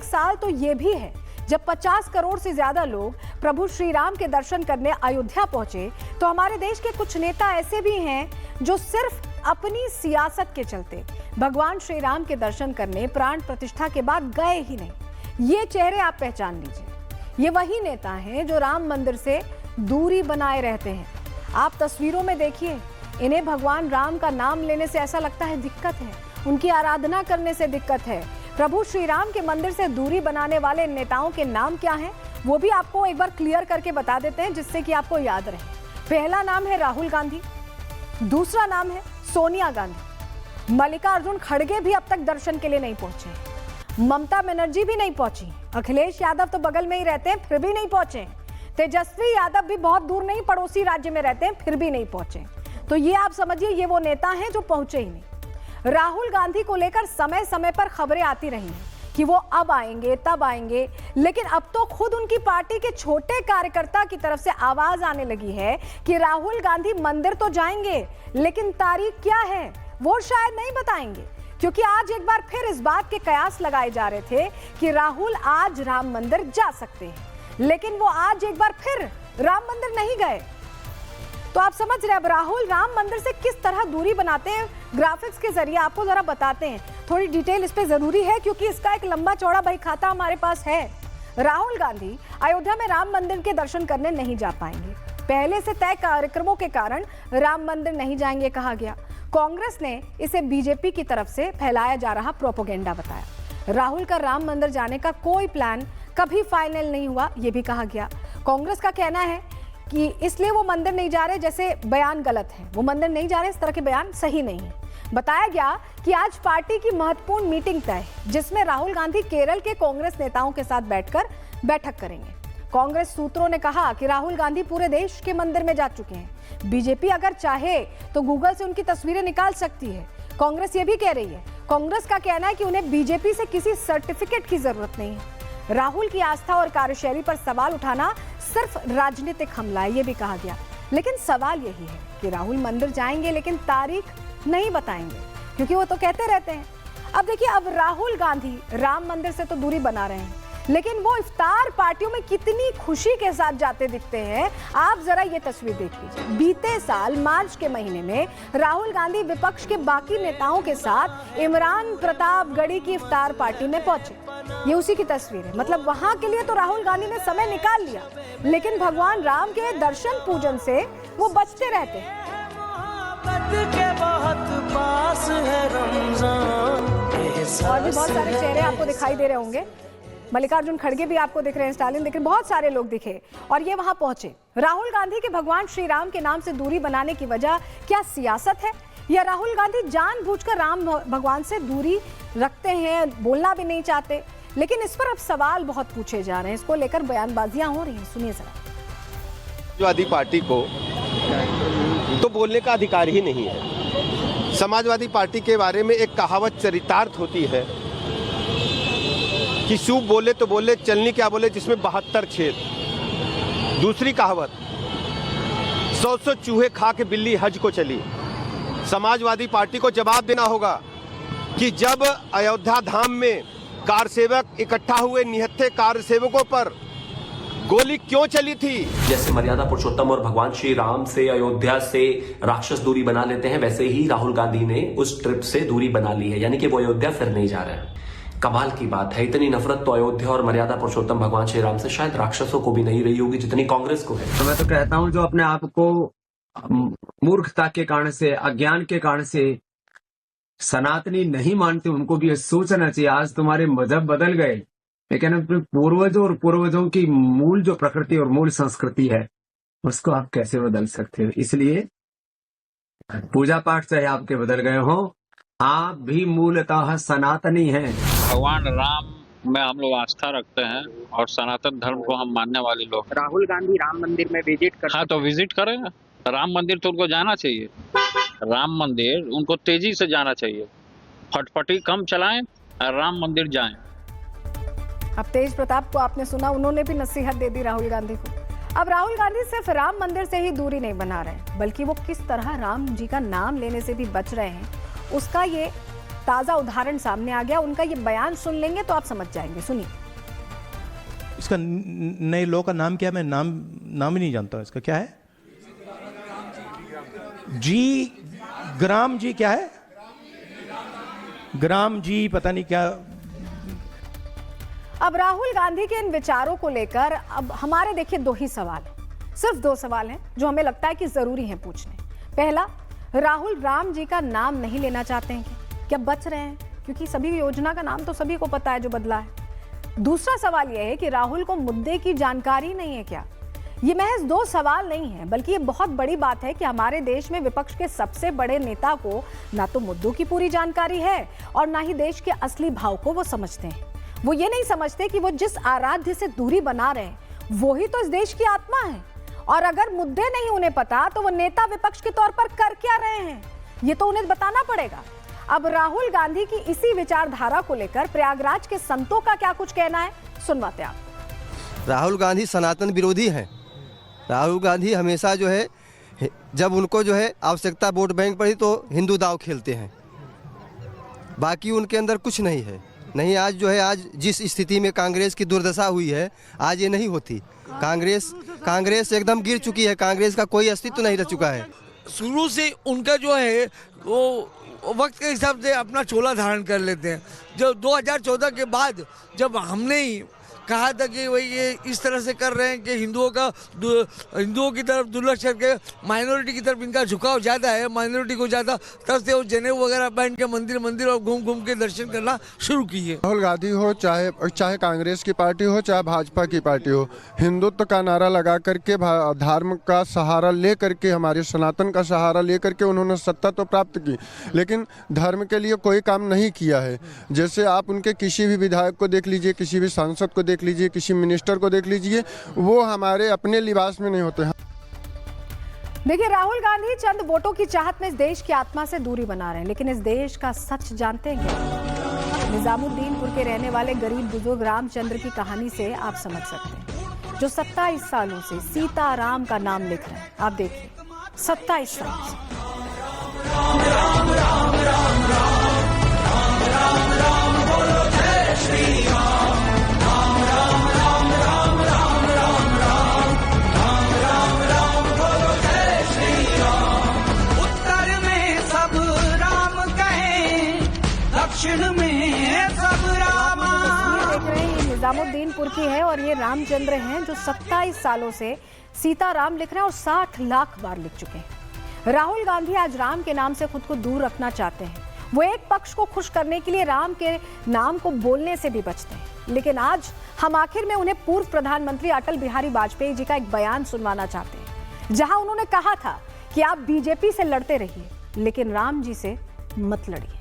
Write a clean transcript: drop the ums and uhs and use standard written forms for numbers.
साल तो ये भी है जब 50 करोड़ से ज्यादा लोग प्रभु श्री राम के दर्शन करने अयोध्या पहुंचे, तो हमारे देश के कुछ नेता ऐसे भी हैं जो सिर्फ अपनी सियासत के चलते भगवान श्री राम के दर्शन करने प्राण प्रतिष्ठा के बाद गए ही नहीं। ये चेहरे आप पहचान लीजिए। ये वही नेता हैं जो राम मंदिर से दूरी बनाए रहते हैं। आप तस्वीरों में देखिए, इन्हें भगवान राम का नाम लेने से ऐसा लगता है दिक्कत है, उनकी आराधना करने से दिक्कत है। प्रभु श्री राम के मंदिर से दूरी बनाने वाले नेताओं के नाम क्या हैं, वो भी आपको एक बार क्लियर करके बता देते हैं जिससे कि आपको याद रहे। पहला नाम है राहुल गांधी, दूसरा नाम है सोनिया गांधी। मल्लिकार्जुन खड़गे भी अब तक दर्शन के लिए नहीं पहुंचे, ममता बनर्जी भी नहीं पहुंची, अखिलेश यादव तो बगल में ही रहते हैं फिर भी नहीं पहुंचे, तेजस्वी यादव भी बहुत दूर नहीं पड़ोसी राज्य में रहते हैं फिर भी नहीं पहुंचे। तो ये आप समझिए ये वो नेता हैं जो पहुंचे ही नहीं। राहुल गांधी को लेकर समय समय पर खबरें आती रही हैं कि वो अब आएंगे तब आएंगे, लेकिन अब तो खुद उनकी पार्टी के छोटे कार्यकर्ता की तरफ से आवाज आने लगी है कि राहुल गांधी मंदिर तो जाएंगे लेकिन तारीख क्या है वो शायद नहीं बताएंगे, क्योंकि आज एक बार फिर इस बात के कयास लगाए जा रहे थे कि राहुल आज राम मंदिर जा सकते हैं, लेकिन वो आज एक बार फिर राम मंदिर नहीं गए। तो आप समझ रहे हैं अब राहुल राम मंदिर से किस तरह दूरी बनाते हैं, ग्राफिक्स के जरिए आपको जरा बताते हैं। थोड़ी डिटेल इस पे जरूरी है क्योंकि इसका एक लंबा चौड़ा बही खाता हमारे पास है। राहुल गांधी अयोध्या में राम मंदिर के दर्शन करने नहीं जा पाएंगे। पहले से तय कार्यक्रमों के कारण राम मंदिर नहीं जाएंगे कहा गया। कांग्रेस ने इसे बीजेपी की तरफ से फैलाया जा रहा प्रोपेगेंडा बताया। राहुल का राम मंदिर जाने का कोई प्लान कभी फाइनल नहीं हुआ, यह भी कहा गया। कांग्रेस का कहना है कि इसलिए वो मंदिर नहीं जा रहे, जैसे बयान गलत है, वो मंदिर नहीं जा रहे, इस तरह के बयान सही नहीं है। बताया गया कि आज पार्टी की महत्वपूर्ण मीटिंग तय है जिसमें राहुल गांधी केरल के कांग्रेस नेताओं के साथ बैठकर बैठक करेंगे। कांग्रेस सूत्रों ने कहा कि राहुल गांधी पूरे देश के मंदिर में जा चुके हैं। बीजेपी अगर चाहे तो गूगल से उनकी तस्वीरें निकाल सकती है। कांग्रेस ये भी कह रही है, कांग्रेस का कहना है कि उन्हें बीजेपी से किसी सर्टिफिकेट की जरूरत नहीं है। राहुल की आस्था और कार्यशैली पर सवाल उठाना सिर्फ राजनीतिक हमला है, ये भी कहा गया। लेकिन सवाल यही है कि राहुल मंदिर जाएंगे लेकिन तारीख नहीं बताएंगे, क्योंकि वो तो कहते रहते हैं। अब देखिए, अब राहुल गांधी राम मंदिर से तो दूरी बना रहे हैं, लेकिन वो इफ्तार पार्टियों में कितनी खुशी के साथ जाते दिखते हैं। आप जरा ये तस्वीर देख लीजिए। बीते साल मार्च के महीने में राहुल गांधी विपक्ष के बाकी नेताओं के साथ इमरान प्रतापगढ़ी की इफ्तार पार्टी में पहुंचे। ये उसी की तस्वीर है। मतलब वहां के लिए तो राहुल गांधी ने समय निकाल लिया, लेकिन भगवान राम के दर्शन पूजन से वो बचते रहते हैं। और भी बहुत सारे चेहरे आपको दिखाई दे रहे होंगे। मल्लिकार्जुन खड़गे भी आपको दिख रहे हैं, स्टालिन दिख रहे हैं, बहुत सारे लोग दिखे और ये वहां पहुंचे। राहुल गांधी के भगवान श्री राम के नाम से दूरी बनाने की वजह क्या सियासत है, या राहुल गांधी जानबूझकर राम भगवान से दूरी रखते हैं, बोलना भी नहीं चाहते? लेकिन इस पर अब सवाल बहुत पूछे जा रहे हैं, इसको लेकर बयानबाजियां हो रही हैं। सुनिए जरा। समाजवादी पार्टी को तो बोलने का अधिकार ही नहीं है। समाजवादी पार्टी के बारे में एक कहावत चरितार्थ होती है कि सूप बोले तो बोले, चलनी क्या बोले जिसमें 72 छेद। दूसरी कहावत, 100 चूहे खा के बिल्ली हज को चली। समाजवादी पार्टी को जवाब देना होगा कि जब अयोध्या धाम में कारसेवक इकट्ठा हुए, निहत्थे कारसेवकों पर गोली क्यों चली थी। जैसे मर्यादा पुरुषोत्तम और भगवान श्री राम से अयोध्या से राक्षस दूरी बना लेते हैं, वैसे ही राहुल गांधी ने उस ट्रिप से दूरी बना ली है, यानी कि वो अयोध्या फिर नहीं जा रहे हैं। कमाल की बात है, इतनी नफरत तो अयोध्या और मर्यादा पुरुषोत्तम भगवान श्री राम से शायद राक्षसों को भी नहीं रही होगी जितनी कांग्रेस को है। तो मैं तो कहता हूं जो अपने आप को मूर्खता के कारण से, अज्ञान के कारण से सनातनी नहीं मानते, उनको भी सोचना चाहिए आज तुम्हारे मजहब बदल गए, लेकिन अपने पूर्वजों और पूर्वजों की मूल जो प्रकृति और मूल संस्कृति है उसको आप कैसे बदल सकते हो। इसलिए पूजा पाठ चाहे आपके बदल गए हो, आप भी मूलतः सनातनी हैं। भगवान राम में हम लोग आस्था रखते हैं और सनातन धर्म को हम मानने वाले लोग। राहुल गांधी राम मंदिर में विजिट कर, हाँ तो विजिट करेंगे। राम मंदिर तो उनको जाना चाहिए, राम मंदिर उनको तेजी से जाना चाहिए। फटफटी कम चलाएं और राम मंदिर जाएं। अब तेज प्रताप को आपने सुना, उन्होंने भी नसीहत दे दी राहुल गांधी को। अब राहुल गांधी सिर्फ राम मंदिर से ही दूरी नहीं बना रहे, बल्कि वो किस तरह राम जी का नाम लेने से भी बच रहे हैं, उसका ये ताजा उदाहरण सामने आ गया। उनका ये बयान सुन लेंगे तो आप समझ जाएंगे, सुनिए। इसका नए लॉ का नाम क्या है? मैं नाम ही नहीं जानता इसका, क्या है? जी ग्राम जी क्या है? ग्राम जी पता नहीं क्या। अब राहुल गांधी के इन विचारों को लेकर अब हमारे देखिए दो ही सवाल हैं, सिर्फ दो सवाल हैं जो हमें लगता है कि जरूरी हैं पूछने। पहला, राहुल राम जी का नाम नहीं लेना चाहते हैं क्या बच रहे हैं? क्योंकि सभी योजना का नाम तो सभी को पता है जो बदला है। दूसरा सवाल यह है कि राहुल को मुद्दे की जानकारी नहीं है क्या? ये महज दो सवाल नहीं है, बल्कि ये बहुत बड़ी बात है कि हमारे देश में विपक्ष के सबसे बड़े नेता को ना तो मुद्दों की पूरी जानकारी है और ना ही देश के असली भाव को वो समझते हैं। वो ये नहीं समझते कि वो जिस आराध्य से दूरी बना रहे हैं वो ही तो इस देश की आत्मा है, और अगर मुद्दे नहीं उन्हें पता तो वो नेता विपक्ष के तौर पर कर क्या रहे हैं ये तो उन्हें बताना पड़ेगा। अब राहुल गांधी की इसी विचारधारा को लेकर प्रयागराज के संतों का क्या कुछ कहना है, सुनवाते आप। राहुल गांधी सनातन विरोधी हैं। राहुल गांधी हमेशा जो है, जब उनको जो है आवश्यकता वोट बैंक पड़ी तो हिंदू दांव खेलते हैं, बाकी उनके अंदर कुछ नहीं है। नहीं, आज जो है, आज जिस स्थिति में कांग्रेस की दुर्दशा हुई है आज ये नहीं होती। कांग्रेस एकदम गिर चुकी है, कांग्रेस का कोई अस्तित्व नहीं रह चुका है। शुरू से उनका जो है वो वक्त के हिसाब से अपना चोला धारण कर लेते हैं। जो 2014 के बाद जब हमने ही कहा था कि वही ये इस तरह से कर रहे हैं कि हिंदुओं की तरफ दुर्लक्ष करके माइनॉरिटी की तरफ इनका झुकाव ज़्यादा है, माइनॉरिटी को ज़्यादा, तब से वो जनेऊ वगैरह पहन के मंदिर और घूम के दर्शन करना शुरू किए। राहुल गांधी हो, चाहे कांग्रेस की पार्टी हो, चाहे भाजपा की पार्टी हो, हिंदुत्व का नारा लगा करके, धर्म का सहारा ले करके, हमारे सनातन का सहारा ले करके उन्होंने सत्ता तो प्राप्त की, लेकिन धर्म के लिए कोई काम नहीं किया है। जैसे आप उनके किसी भी विधायक को देख लीजिए, किसी भी सांसद को देख लीजिए, किसी मिनिस्टर को देख लीजिए, वो हमारे अपने लिबास में नहीं होते हैं। देखिए, राहुल गांधी चंद वोटों की चाहत में इस देश की आत्मा से दूरी बना रहे हैं, लेकिन इस देश का सच जानते हैं क्या? निजामुद्दीनपुर के रहने वाले गरीब बुजुर्ग रामचंद्र की कहानी से आप समझ सकते हैं, जो 27 सालों से सीताराम का नाम लिख रहे हैं। आप देखिए, 27 साल से। निजामुद्दीनपुर की है और ये रामचंद्र हैं जो 27 सालों से सीताराम लिख रहे हैं और 60 लाख बार लिख चुके हैं। राहुल गांधी आज राम के नाम से खुद को दूर रखना चाहते हैं। वो एक पक्ष को खुश करने के लिए राम के नाम को बोलने से भी बचते हैं, लेकिन आज हम आखिर में उन्हें पूर्व प्रधानमंत्री अटल बिहारी वाजपेयी जी का एक बयान सुनवाना चाहते हैं, जहां उन्होंने कहा था कि आप बीजेपी से लड़ते रहिए लेकिन राम जी से मत लड़िए।